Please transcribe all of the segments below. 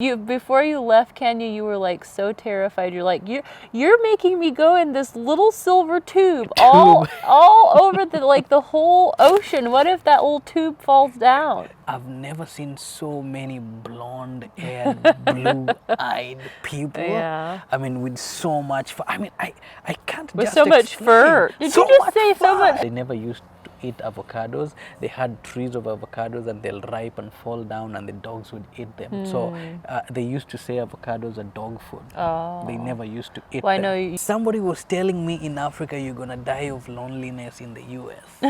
You before you left Kenya, you were like so terrified. You're like, you're making me go in this little silver tube all over the like the whole ocean. What if that little tube falls down? I've never seen so many blonde-haired, blue-eyed people. Yeah. I mean, with so much fur. I mean, I can't With just so much explain. fur. Did you just say so much? They never used to eat avocados. They had trees of avocados and they'll ripe and fall down and the dogs would eat them. So they used to say avocados are dog food. Oh. They never used to eat Well, I them. know you. Somebody was telling me in Africa you're gonna die of loneliness in the US.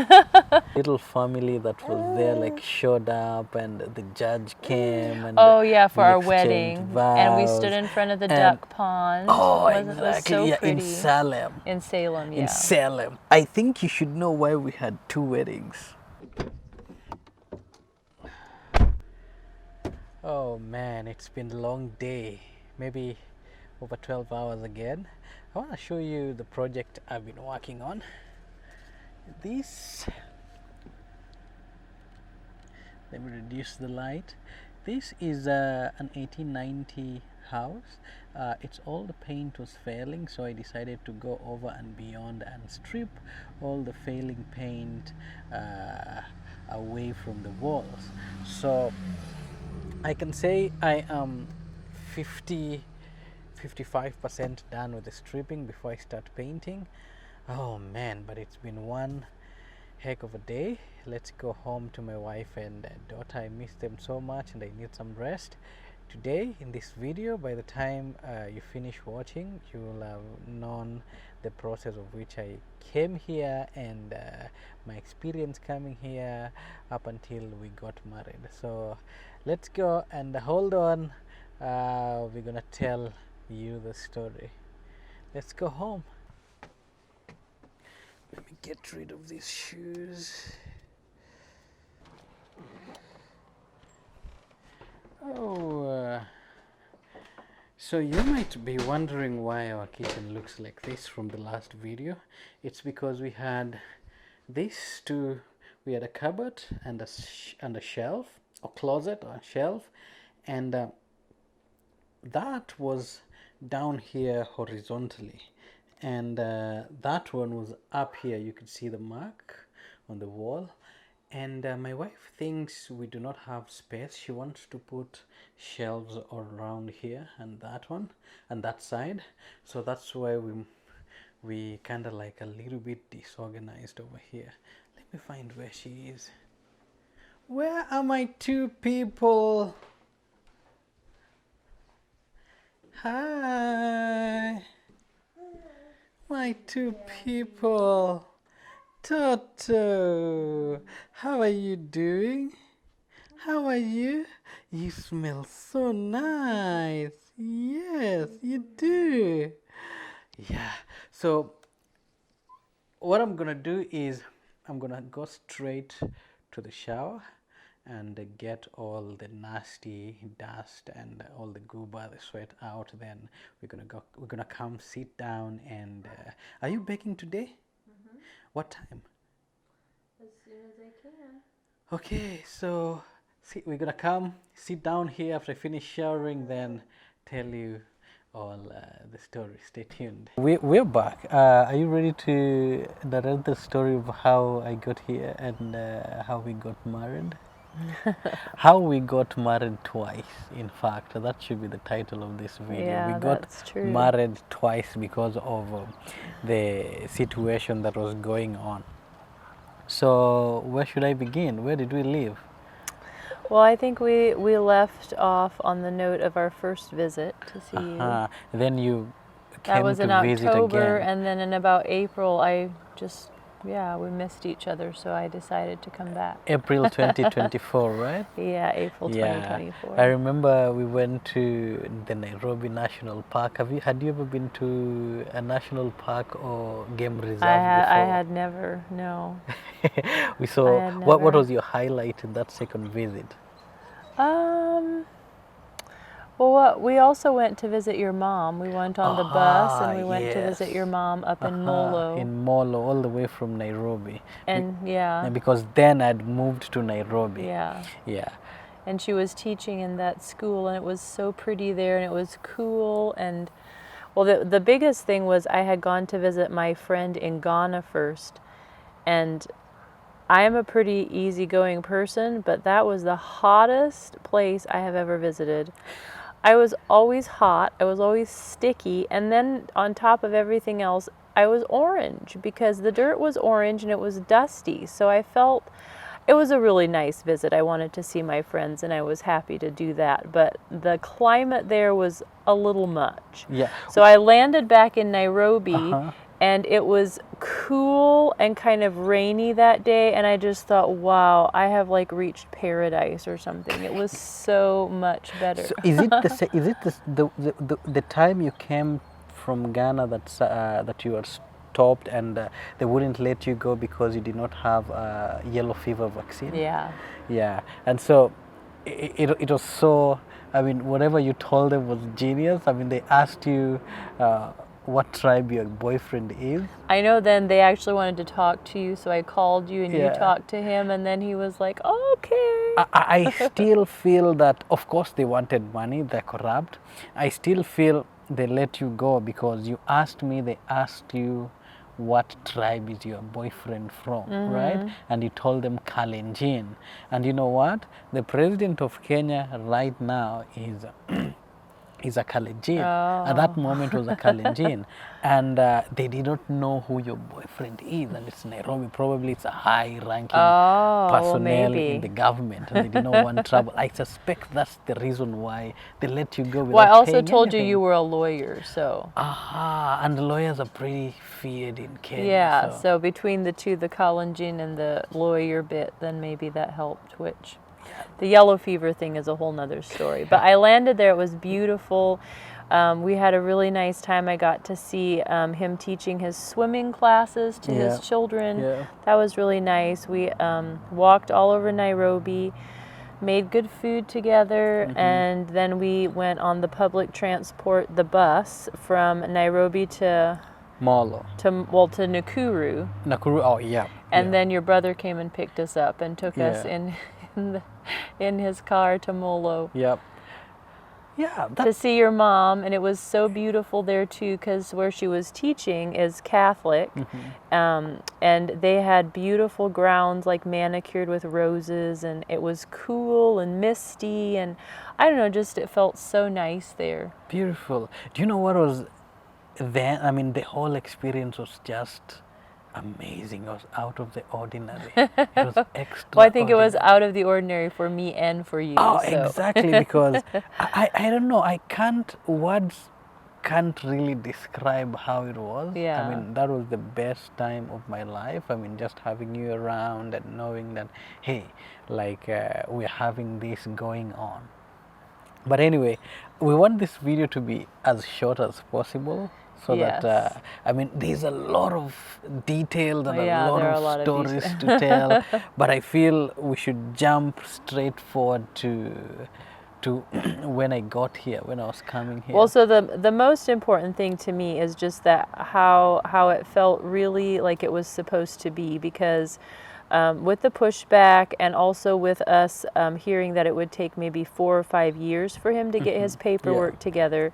Little family that was there like showed up and the judge came and Oh yeah, for we our exchanged wedding, and we vows. stood in front of the And- duck pond. Oh, Wasn't exactly. It was so yeah, pretty. in Salem. In Salem, yeah. In Salem. I think you should know why we had 2 weddings. Oh man, it's been a long day. Maybe over 12 hours again. I want to show you the project I've been working on. This, let me reduce the light. This is an 1890 house. It's all the paint was failing, so I decided to go over and beyond and strip all the failing paint away from the walls. So I can say I am 55% done with the stripping before I start painting. Oh man, but it's been one heck of a day. Let's go home to my wife and daughter. I miss them so much and I need some rest. Today in this video, by the time you finish watching, you will have known the process of which I came here and my experience coming here up until we got married. So let's go and hold on. We're gonna tell you the story. Let's go home. Let me get rid of these shoes. Oh, so you might be wondering why our kitchen looks like this from the last video. It's because we had these two. We had a cupboard and a shelf, or closet or shelf, and that was down here horizontally, and that one was up here. You could see the mark on the wall, and my wife thinks we do not have space. She wants to put shelves around here and that one and that side, so that's why we kind of like a little bit disorganized over here. Let me find where she is. Where are my 2 people? Hi, my 2 people. Toto, how are you doing? How are you? You smell so nice. Yes, you do. Yeah, so what I'm gonna do is I'm gonna go straight to the shower and get all the nasty dust and all the goober, the sweat out. Then we're gonna come sit down and are you baking today? What time? As soon as I can. Okay, so see, we're gonna come sit down here after I finish showering, then tell you all the story. Stay tuned. We're back. Are you ready to narrate the story of how I got here and how we got married? How we got married twice. In fact, that should be the title of this video. Yeah, we got that's true. married twice because of the situation that was going on. So where should I begin? Where did we live? Well, I think we left off on the note of our first visit to see you. Then you That came was to in visit October, again. and then in about April, we missed each other, so I decided to come back. April 2024, right? Yeah, April 2024. I remember we went to the Nairobi National Park. Had you ever been to a national park or game reserve before? I had never, no. We saw. I had What never. was your highlight in that second visit? Well, we also went to visit your mom. We went on the bus and we went to visit yes. your mom up in Molo. In Molo, all the way from Nairobi. And yeah, Because then I'd moved to Nairobi. yeah. Yeah. and she was teaching in that school, and it was so pretty there, and it was cool. And well, the biggest thing was I had gone to visit my friend in Ghana first, and I am a pretty easygoing person, but that was the hottest place I have ever visited. I was always hot, I was always sticky, and then on top of everything else, I was orange because the dirt was orange and it was dusty. So I felt it was a really nice visit. I wanted to see my friends and I was happy to do that, but the climate there was a little much. Yeah. So I landed back in Nairobi, Uh-huh. and it was cool and kind of rainy that day, and I just thought, wow, I have like reached paradise or something. It was so much better. So is it is it the time you came from Ghana that you were stopped and they wouldn't let you go because you did not have a yellow fever vaccine? Yeah. Yeah, and so it was so. I mean, whatever you told them was genius. I mean, they asked you what tribe your boyfriend is. I know then they actually wanted to talk to you, so I called you and you Yeah. talked to him, and then he was like, okay. I still feel that, of course, they wanted money, they're corrupt. I still feel they let you go because you asked me, they asked you what tribe is your boyfriend from, right? And you told them Kalenjin. And you know what? The president of Kenya right now is a Kalenjin. At that moment was a Kalenjin. And they did not know who your boyfriend is. And it's Nairobi. Probably it's a high-ranking personnel maybe. in the government. And they did not want trouble. I suspect that's the reason why they let you go without Well, I also paying told you anything. you were a lawyer, so. Aha, and the lawyers are pretty feared in Kenya. Yeah, so between the two, the Kalenjin and the lawyer bit, then maybe that helped, which the yellow fever thing is a whole nother story. But I landed there, it was beautiful. We had a really nice time. I got to see him teaching his swimming classes to Yeah. his children. Yeah. That was really nice. We walked all over Nairobi, made good food together, and then we went on the public transport, the bus, from Nairobi to Molo. to Nakuru, Nakuru, oh yeah. and yeah. then your brother came and picked us up and took us Yeah. in his car to Molo Yep. Yeah, to that's see your mom, and it was so beautiful there too, because where she was teaching is Catholic, and they had beautiful grounds like manicured with roses, and it was cool and misty, and I don't know, just it felt so nice there. beautiful. Do you know what was then? I mean, the whole experience was just amazing. It was out of the ordinary. It was extraordinary. Well, I think it was out of the ordinary for me and for you. Oh, so. exactly, because I don't know, words can't really describe how it was. Yeah. I mean, that was the best time of my life. I mean, just having you around and knowing that, hey, like we're having this going on. But anyway, we want this video to be as short as possible. So Yes. that, I mean, there's a lot of details and Yeah, a lot there are of a lot of stories detail. to tell. But I feel we should jump straight forward to when I got here, when I was coming here. Well, so the most important thing to me is just that how it felt really like it was supposed to be, because with the pushback and also with us hearing that it would take maybe 4 or 5 years for him to get his paperwork together.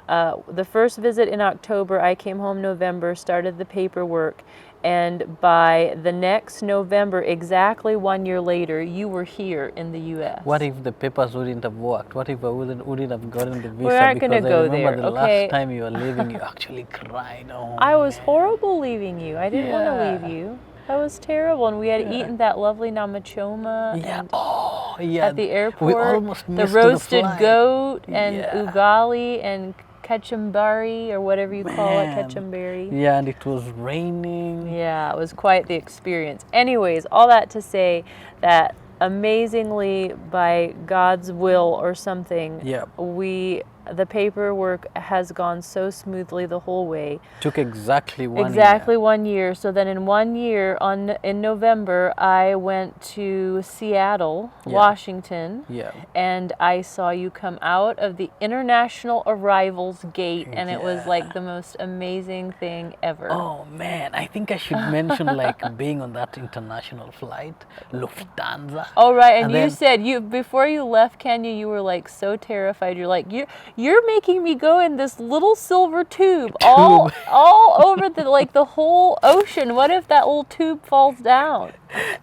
The first visit in October, I came home November, started the paperwork, and by the next November, exactly 1 year later, you were here in the U.S. What if the papers wouldn't have worked? What if I wouldn't have gotten the visa? We aren't gonna because go I remember there, the okay? last time you were leaving, you actually cried. Oh, I was man. horrible leaving you. I didn't want to Yeah. leave you. That was terrible. And we had eaten that lovely namachoma Yeah. and Oh, yeah. at the airport. We almost the missed roasted the flight. goat and Yeah. ugali and kachumbari, or whatever you call it, Man. kachumbari. Yeah, and it was raining. Yeah, it was quite the experience. Anyways, all that to say that amazingly, by God's will or something, Yeah. the paperwork has gone so smoothly the whole way. Took exactly 1 Exactly year. 1 year. So then in 1 year, in November, I went to Seattle, Yeah. Washington, Yeah. and I saw you come out of the International Arrivals Gate, and it was Yeah. like the most amazing thing ever. Oh man, I think I should mention like being on that international flight, Lufthansa. Oh, right. And you then, said before you left Kenya, you were like so terrified. You're like, you're making me go in this little silver tube all over the whole ocean. What if that little tube falls down?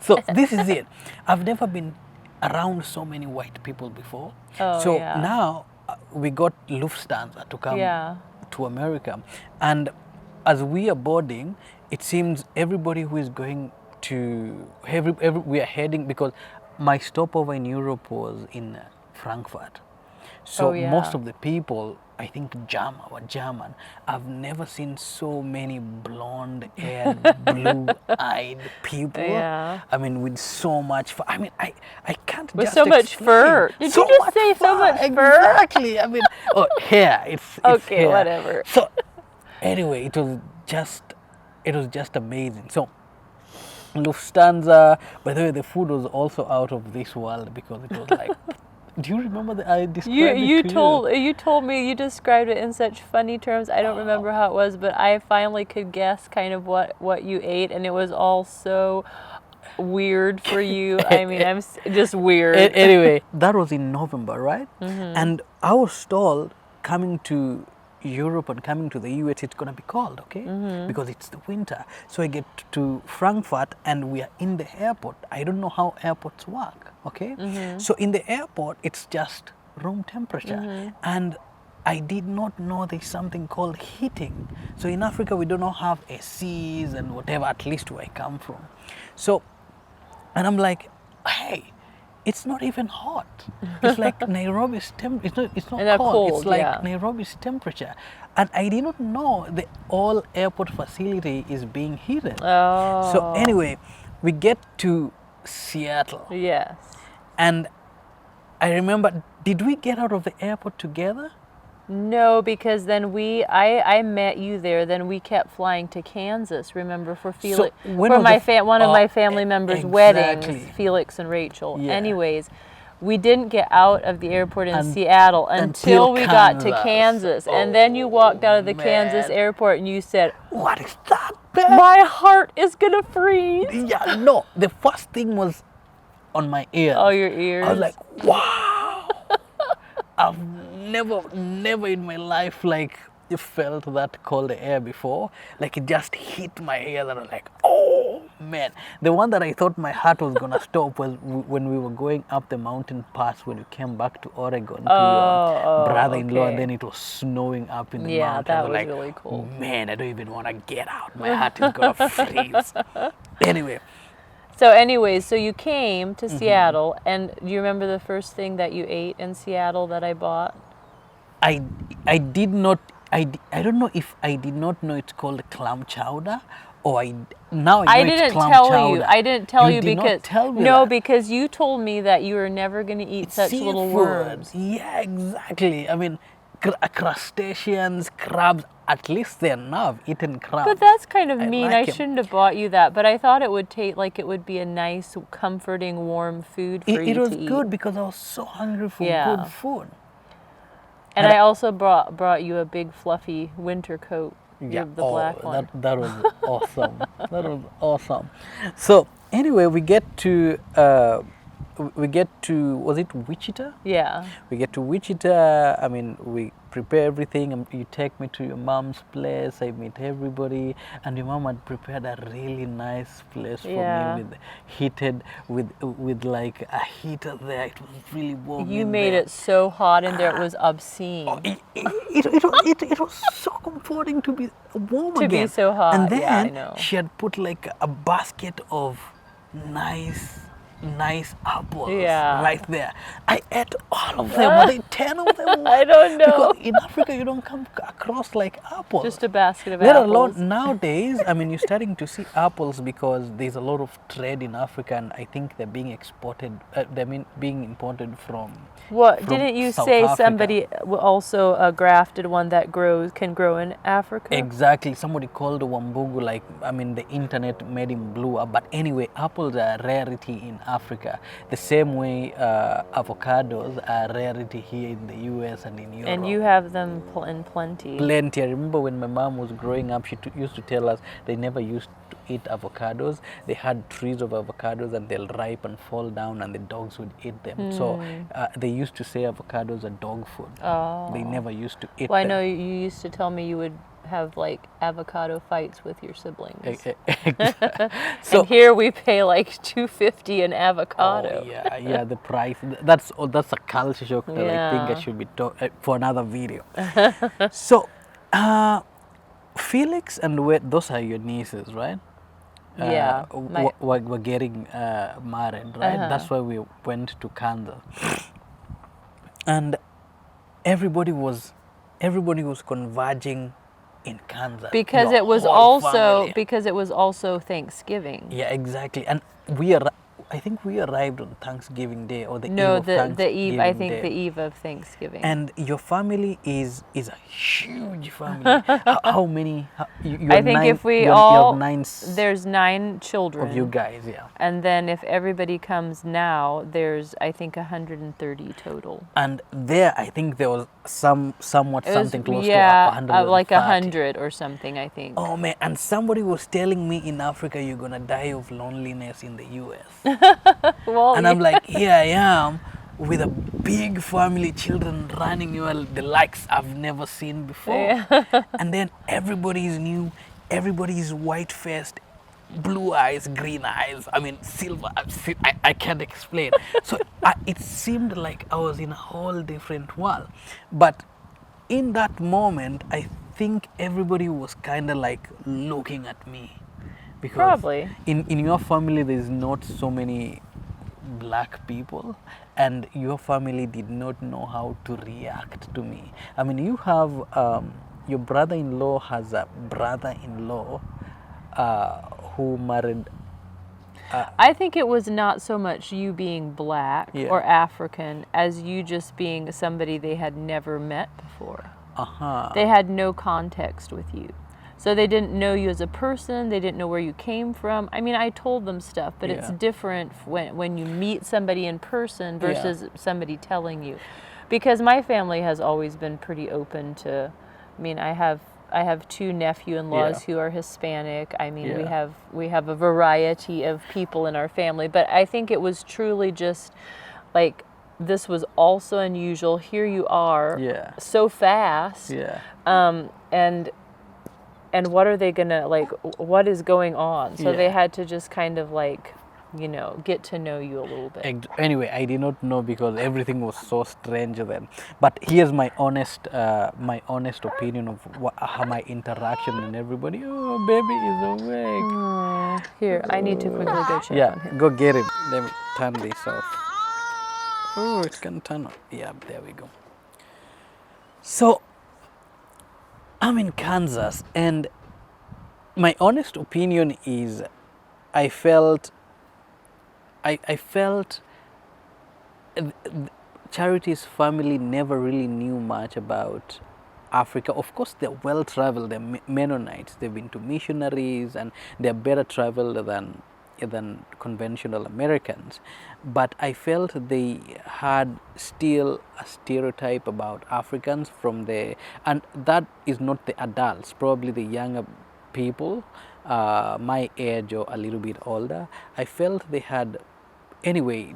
so this is it. I've never been around so many white people before. Oh, so yeah. now we got Lufthansa to come Yeah. to America. And as we are boarding, it seems everybody who is going to, we are heading, because my stopover in Europe was in Frankfurt. So Oh, yeah. most of the people, I think German. I've never seen so many blonde-haired, blue-eyed people. Yeah. I mean, with so much fur. I mean, I can't With just so much explain. fur. Did you just much say so much fur? Exactly. I mean, oh, hair. It's Okay, hair. whatever. So anyway, it was just amazing. So Lufthansa, by the way, the food was also out of this world, because it was like, do you remember I described You told me, you described it in such funny terms. I don't remember how it was, but I finally could guess kind of what you ate, and it was all so weird for you. I mean, just weird. Anyway, that was in November, right? And I was told, coming to Europe and coming to the US, it's going to be cold, okay? Because it's the winter. So I get to Frankfurt and we are in the airport. I don't know how airports work, okay? So in the airport, it's just room temperature. And I did not know there's something called heating. So in Africa, we do not have ACs and whatever, at least where I come from. So, and I'm like, hey, it's not even hot. It's like Nairobi's temperature. It's not And cold. It's like yeah. Nairobi's temperature. And I did not know the all airport facility is being heated. Oh. So anyway, we get to Seattle. Yes. And I remember, did we get out of the airport together? No, because then I met you there. Then we kept flying to Kansas. Remember, for Felix, when for was my one of my family members' exactly. weddings, Felix and Rachel. Yeah. Anyways, we didn't get out of the airport in Seattle until we got to Kansas, and then you walked out of the Kansas airport and you said, "What is that, man? My heart is gonna freeze." Yeah, no. The first thing was on my ears. Oh, your ears. I was like, wow. I've never in my life like felt that cold air before. Like it just hit my ear and I was like, oh man. The one that I thought my heart was gonna stop was when we were going up the mountain pass when we came back to Oregon to your brother-in-law, okay. and then it was snowing up in the Yeah, mountains. that I was like, really cool. Man, I don't even want to get out. My heart is gonna freeze. Anyway. So anyways, so you came to Seattle, and do you remember the first thing that you ate in Seattle that I bought? I did not, I don't know if I did not know it's called clam chowder, or I know it's clam chowder. I didn't tell you did because not tell me no, that. because you told me that you were never going to eat such little Seafood. worms. Yeah, exactly. I mean, crustaceans, crabs, at least they're now eaten crabs. But that's kind of mean. I like 'em. shouldn't have bought you that. But I thought it would taste like it would be a nice, comforting, warm food for you It was to eat. good because I was so hungry for Yeah. good food. And I also brought you a big fluffy winter coat. Yeah, The black one. that was awesome. That was awesome. So anyway, we get to was it Wichita? Yeah. We get to Wichita. I mean, we prepare everything. And you take me to your mom's place. I meet everybody, and your mom had prepared a really nice place for Yeah. me, with heated with like a heater there. It was really warm. You in made there. it so hot in there, it was obscene. It was so comforting to be warm To be again. so hot, And then yeah, I know. she had put like a basket of nice apples Yeah. right there. I ate all of them. Were they 10 of them? I don't know. Because in Africa you don't come across like apples. Just a basket of Let apples. alone nowadays, I mean, you're starting to see apples because there's a lot of trade in Africa, and I think they're being exported. Being imported from. What from didn't you South say? Africa. Somebody also grafted one that can grow in Africa? Exactly. Somebody called Wambugu, like, I mean, the internet made him blew up. But anyway, apples are a rarity in Africa, the same way avocados are rarity here in the US and in Europe. And you have them in plenty. Plenty. I remember when my mom was growing up, she used to tell us they never used to eat avocados. They had trees of avocados and they'll ripe and fall down and the dogs would eat them. So they used to say avocados are dog food. Oh. They never used to eat Well, I them. know you used to tell me you would have like avocado fights with your siblings. So and here we pay like $2.50 an avocado. oh, yeah, the price. That's a culture shock that I think I Yeah. should be for another video. So, Felix and those are your nieces, right? Yeah, We're getting married, right? That's why we went to Kansas, and everybody was converging in Kansas because Your it was whole family. also Thanksgiving. Yeah, exactly. And I think we arrived on Thanksgiving Day or the eve No, of the Thanksgiving eve. I think Day. the eve of Thanksgiving. And your family is a huge family. How many? You're I think nine, if we you're all nine there's 9 children of you guys, yeah. and then if everybody comes now, there's I think 130 total. And there, I think there was somewhat It was, something close to yeah, 130. like 100 or something. I think. Oh man! And somebody was telling me in Africa you're gonna die of loneliness in the US. Well, And I'm like, here I am with a big family, children running the likes I've never seen before. Yeah. And then everybody is new, everybody is white faced, blue eyes, green eyes, I mean silver, I can't explain. So it seemed like I was in a whole different world. But in that moment, I think everybody was kind of like looking at me. Because Probably. in your family there's not so many black people and your family did not know how to react to me. I mean, you have your brother-in-law has a brother-in-law who married I think it was not so much you being black Yeah. or African as you just being somebody they had never met before. They had no context with you. So they didn't know you as a person, they didn't know where you came from. I mean, I told them stuff, but it's Yeah. different when you meet somebody in person versus somebody telling you. Because my family has always been pretty open to, I mean, I have 2 nephew-in-laws Yeah. who are Hispanic. I mean, Yeah. we have a variety of people in our family, but I think it was truly just like this was also unusual. Here you are, Yeah. so fast, yeah. and what are they gonna like? What is going on? So they Yeah. had to just kind of like, you know, get to know you a little bit. Anyway, I did not know because everything was so strange then. But here's my honest opinion of how my interaction and everybody. Oh, baby is awake. Here, I need to quickly go check Yeah, on him. go get him. Let me turn this off. Oh, it can turn off. Yeah, there we go. So, I'm in Kansas, and my honest opinion is I felt Charity's family never really knew much about Africa. Of course, they're well traveled, they're Mennonites, they've been to missionaries, and they're better traveled than conventional Americans. But I felt they had still a stereotype about Africans and that is not the adults, probably the younger people, my age or a little bit older. I felt they had, anyway,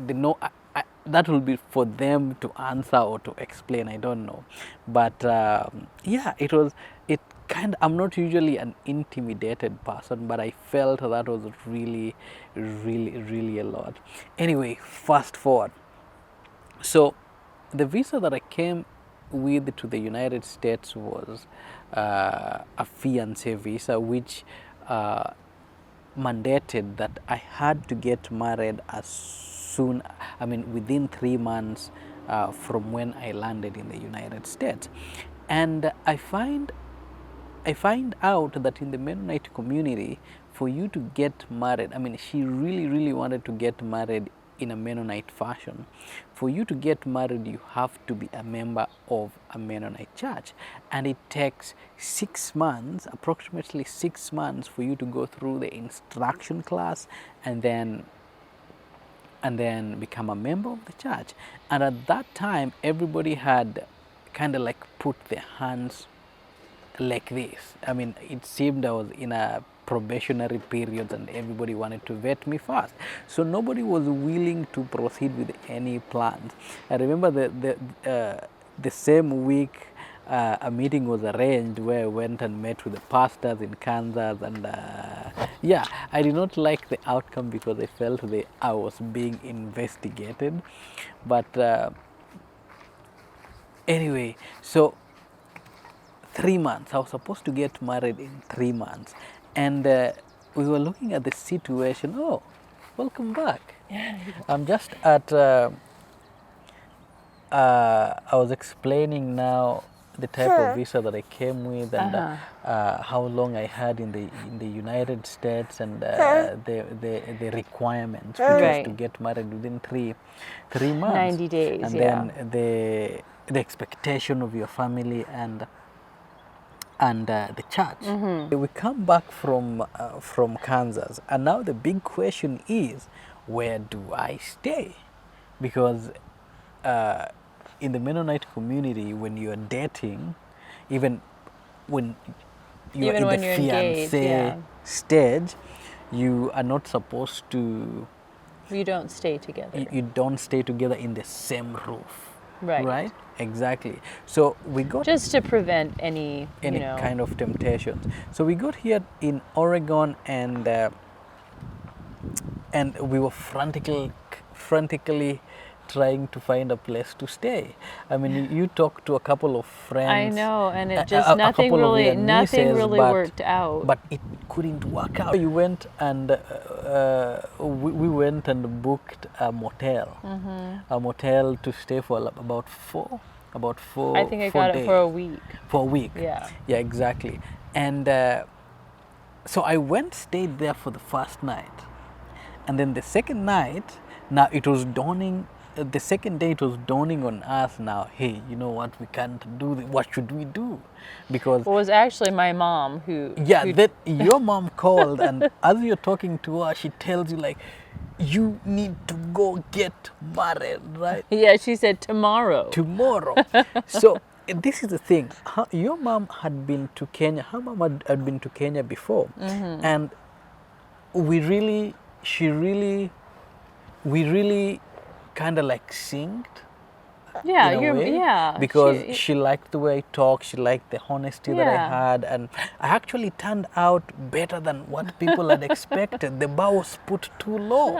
that will be for them to answer or to explain, I don't know. But yeah, I'm not usually an intimidated person, but I felt that was really, really, really a lot. Anyway, fast forward. So the visa that I came with to the United States was a fiancé visa, which mandated that I had to get married within 3 months from when I landed in the United States. And I find out that in the Mennonite community, for you to get married, I mean, she really, really wanted to get married in a Mennonite fashion. For you to get married, you have to be a member of a Mennonite church. And it takes 6 months, approximately 6 months, for you to go through the instruction class and then and then become a member of the church. And at that time, everybody had kind of like put their hands like this. I mean, it seemed I was in a probationary period and everybody wanted to vet me first. So nobody was willing to proceed with any plans. I remember the same week a meeting was arranged where I went and met with the pastors in Kansas, and yeah, I did not like the outcome because I felt I was being investigated. But anyway, so 3 months. I was supposed to get married in 3 months, and we were looking at the situation. Oh, welcome back. I'm just at. I was explaining now the type of visa that I came with, and how long I had in the United States, and the requirements, which was to get married within three months, 90 days, and yeah. then the expectation of your family and the church. We come back from Kansas, and now the big question is, where do I stay? Because in the Mennonite community, when you're dating, even when you're Even in when the you're engaged, fiancé yeah. stage, you are not supposed to. You don't stay together. You don't stay together in the same roof. Right. Right? Exactly. So we got Just to prevent any kind of temptations. So we got here in Oregon, and we were frantically trying to find a place to stay. I mean, you talk to a couple of friends. I know, and it just a nothing couple of really your nieces, worked out. But it couldn't work out. You went and we went and booked a motel, a motel to stay for about four. I think I 4 got days. it for a week. For a week. Yeah. Yeah, exactly. And so I stayed there for the first night, and then the second night. Now it was dawning. The second day it was dawning on us. Now, hey, you know what? We can't do. What should we do? Because It was actually my mom who. yeah, that your mom called, and as you're talking to her, she tells you like, you need to go get married, right? Yeah, she said tomorrow. Tomorrow. So this is the thing. Your mom had been to Kenya. Her mom had been to Kenya before, and we really kind of like synced. Yeah, in a way, yeah. because she liked the way I talk, she liked the honesty that I Yeah. had, and I actually turned out better than what people had expected. The bar was put too low.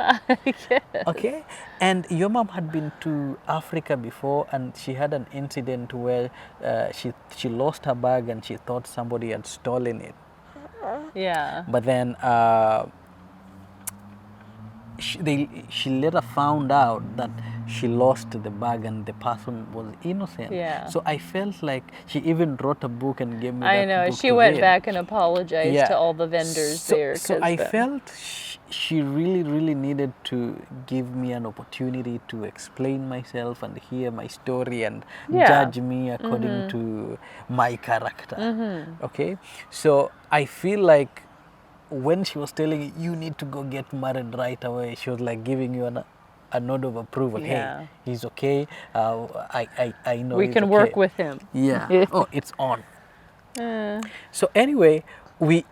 Okay, and your mom had been to Africa before, and she had an incident where she lost her bag and she thought somebody had stolen it. Yeah. But then she later found out that she lost the bag and the person was innocent. Yeah. So I felt like she even wrote a book and gave me I that know. book She to went read. back and apologized Yeah. to all the vendors there. So 'cause I the- felt she really needed to give me an opportunity to explain myself and hear my story and Yeah. judge me according to my character. Okay, so I feel like when she was telling you need to go get married right away, she was like giving you a nod of approval. Yeah. Hey, he's okay. I know we he's can okay. work with him. Yeah. Oh, it's on. So anyway, we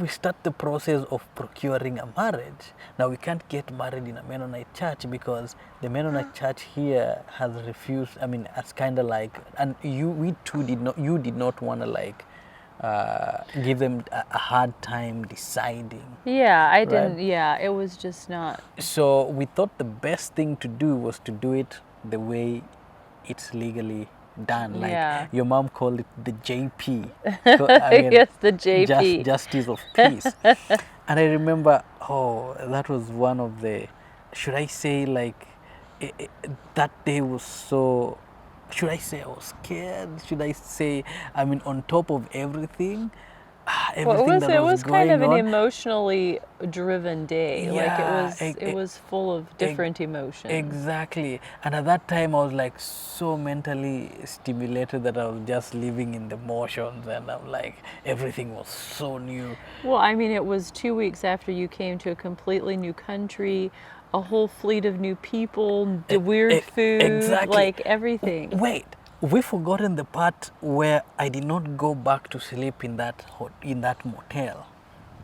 start the process of procuring a marriage. Now we can't get married in a Mennonite church because the Mennonite church here has refused. I mean, it's kind of like, and you did not want to like give them a hard time deciding. Yeah, I didn't. Yeah, it was just not. So we thought the best thing to do was to do it the way it's legally done. Like Yeah. your mom called it the JP. So, I mean, Yes, the JP. Justice of Peace. And I remember, that was one of the, should I say like, that day was so, should I say I was scared? Should I say, I mean, on top of everything, everything that it was was going kind of an on. emotionally driven day. Yeah, it was full of different emotions. Exactly. And at that time, I was like so mentally stimulated that I was just living in the motions, and I'm like, everything was so new. Well, I mean, it was 2 weeks after you came to a completely new country. a whole fleet of new people, the weird food, exactly. like everything. Wait, we've forgotten the part where I did not go back to sleep in that motel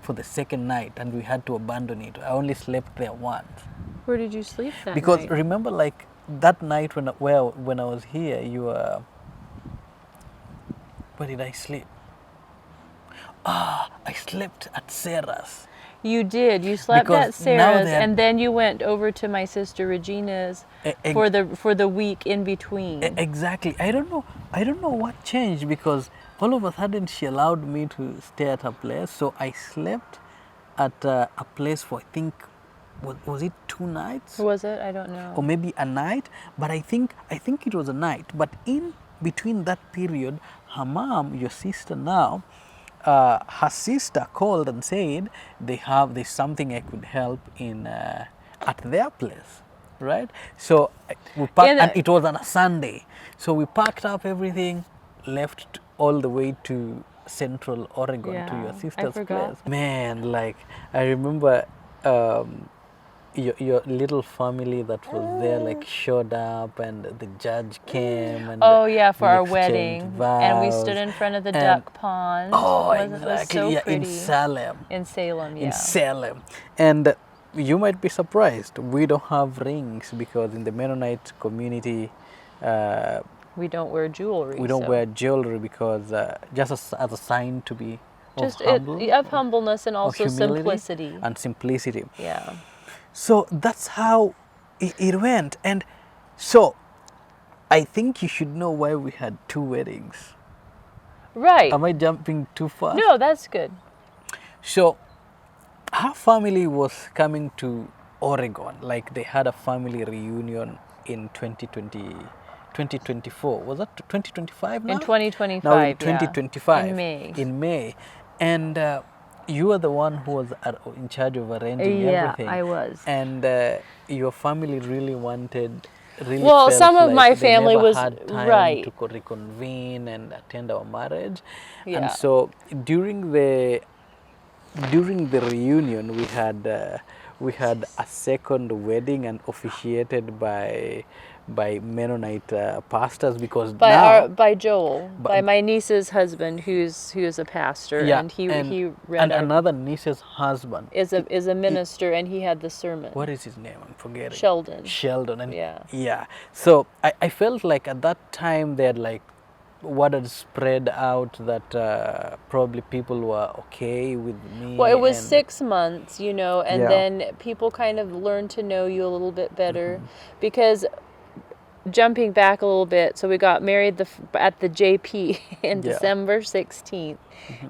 for the second night, and we had to abandon it. I only slept there once. Where did you sleep that Because night? remember, like that night when I was here, you were. Where did I sleep? I slept at Sarah's. You did. You slept Because at Sarah's, now and then you went over to my sister Regina's for the week in between. Exactly. I don't know what changed, because all of a sudden she allowed me to stay at her place. So I slept at a place for, I think, was it 2 nights? Was it? I don't know. Or maybe a night, but I think it was a night. But in between that period, her mom, your sister now, her sister called and said there's something I could help in at their place, right? So we packed, and it was on a Sunday. So we packed up everything, left all the way to Central Oregon, to your sister's place. Man, like I remember. Your little family that was there like showed up, and the judge came, and for our wedding, and we stood in front of the duck pond. Exactly. It was so pretty. In Salem. In Salem. And you might be surprised, we don't have rings, because in the Mennonite community we don't wear jewelry. We don't wear jewelry because just as a sign to be just of humbleness, and also simplicity. And simplicity. Yeah. So that's how it went. And so I think you should know why we had 2 weddings. Right. Am I jumping too fast? No, that's good. So her family was coming to Oregon. Like they had a family reunion in 2024. Was that 2025 now? In 2025, now in 2025. In May. And you were the one who was in charge of arranging everything. Yeah, I was. And your family really wanted, some of my family never was had time right to reconvene and attend our marriage. Yeah. And so during the reunion, we had a second wedding, and officiated by Mennonite pastors, because by Joel, by my niece's husband, who's a pastor, and he read, and another niece's husband is a minister, and he had the sermon. What is his name? I'm forgetting. Sheldon. And so I felt like at that time they had like what had spread out that probably people were okay with me. Well, it was 6 months, and then people kind of learned to know you a little bit better, because jumping back a little bit, so we got married at the JP in December 16th.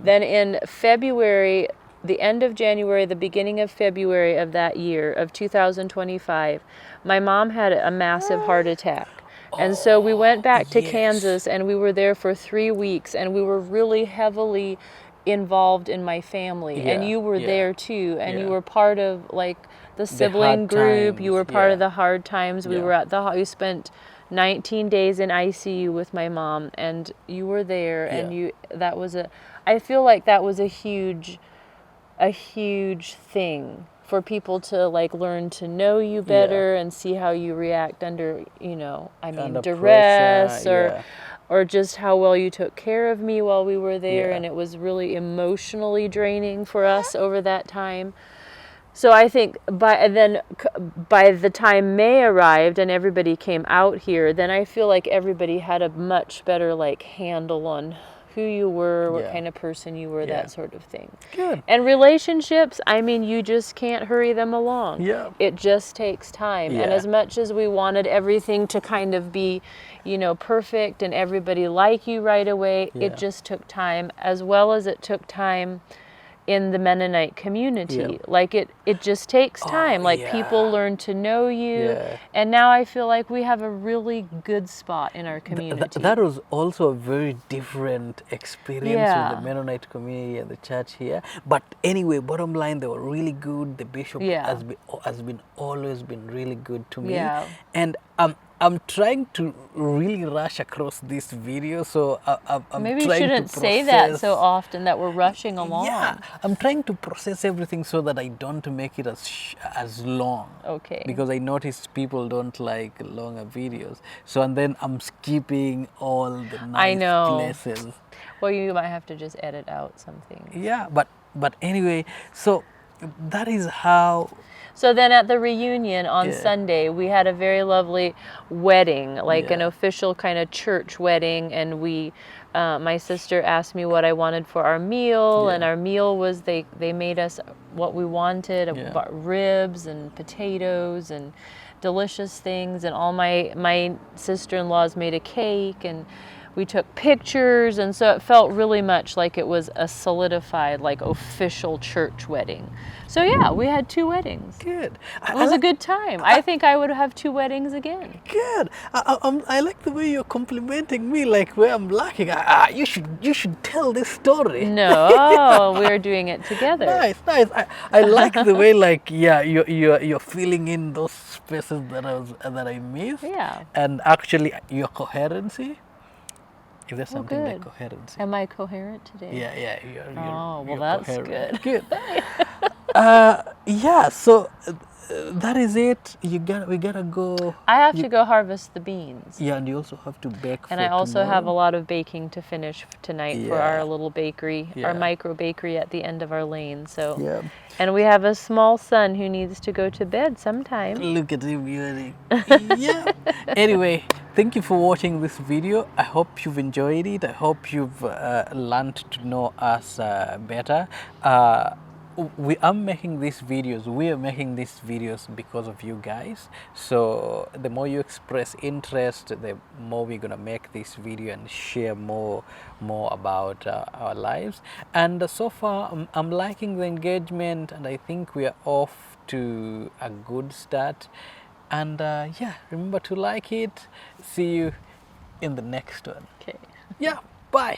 Then in February, the end of January, the beginning of February of that year, of 2025, my mom had a massive heart attack. And so we went back to Kansas, and we were there for 3 weeks, and we were really heavily involved in my family. And you were there too, and you were part of like the sibling group. Times, you were part of the hard times. We were at we spent 19 days in ICU with my mom, and you were there, and I feel like that was a huge thing for people to like learn to know you better and see how you react under, duress pressure, or just how well you took care of me while we were there. And it was really emotionally draining for us over that time. So I think by the time May arrived and everybody came out here, then I feel like everybody had a much better like handle on who you were, what kind of person you were, that sort of thing. Good. And relationships, you just can't hurry them along. Yeah. It just takes time. And as much as we wanted everything to kind of be, perfect and everybody like you right away, it just took time, as well as it took time in the Mennonite community. Like it just takes time. People learn to know you. And now I feel like we have a really good spot in our community. That was also a very different experience with the Mennonite community and the church here. But anyway, bottom line, they were really good. The bishop has always been really good to me. And I'm trying to really rush across this video, so I'm Maybe you trying shouldn't to say that process. so often that we're rushing along. Yeah, I'm trying to process everything so that I don't make it as long. Okay. Because I noticed people don't like longer videos. So and then I'm skipping all the I nice know. places. Well, you might have to just edit out something. Yeah, but anyway, so that is how. So then at the reunion on Yeah. Sunday, we had a very lovely wedding, like an Yeah. official kind of church wedding. And my sister asked me what I wanted for our meal. And Yeah. our meal was, they made us what we wanted, Yeah. ribs and potatoes and delicious things. And all my sister-in-laws made a cake, and we took pictures, and so it felt really much like it was a solidified, like, official church wedding. So yeah, we had 2 weddings. Good. It was a good time. I think I would have 2 weddings again. Good. I like the way you're complimenting me, like where I'm lacking. You should tell this story. No, we're doing it together. Nice. I like the way, like, yeah, you're filling in those spaces that I missed. Yeah. And actually, your coherency. Is there something like good. coherency? Am I coherent today? Yeah. Oh, well, you're that's coherent. good. Yeah. So that is it. We gotta go. I have to go harvest the beans. Yeah, and you also have to bake. And for I also have a tomorrow. lot of baking to finish tonight for our Yeah. little bakery, Yeah. our micro bakery at the end of our lane. So, Yeah. and we have a small son who needs to go to bed sometime. Look at him yawning. Yeah. Anyway, thank you for watching this video. I hope you've enjoyed it. I hope you've learned to know us better. We are making these videos. We are making these videos because of you guys. So the more you express interest, the more we're gonna make this video and share more about our lives. And so far, I'm liking the engagement, and I think we are off to a good start. And yeah, remember to like it. See you in the next one. Okay. Yeah, bye.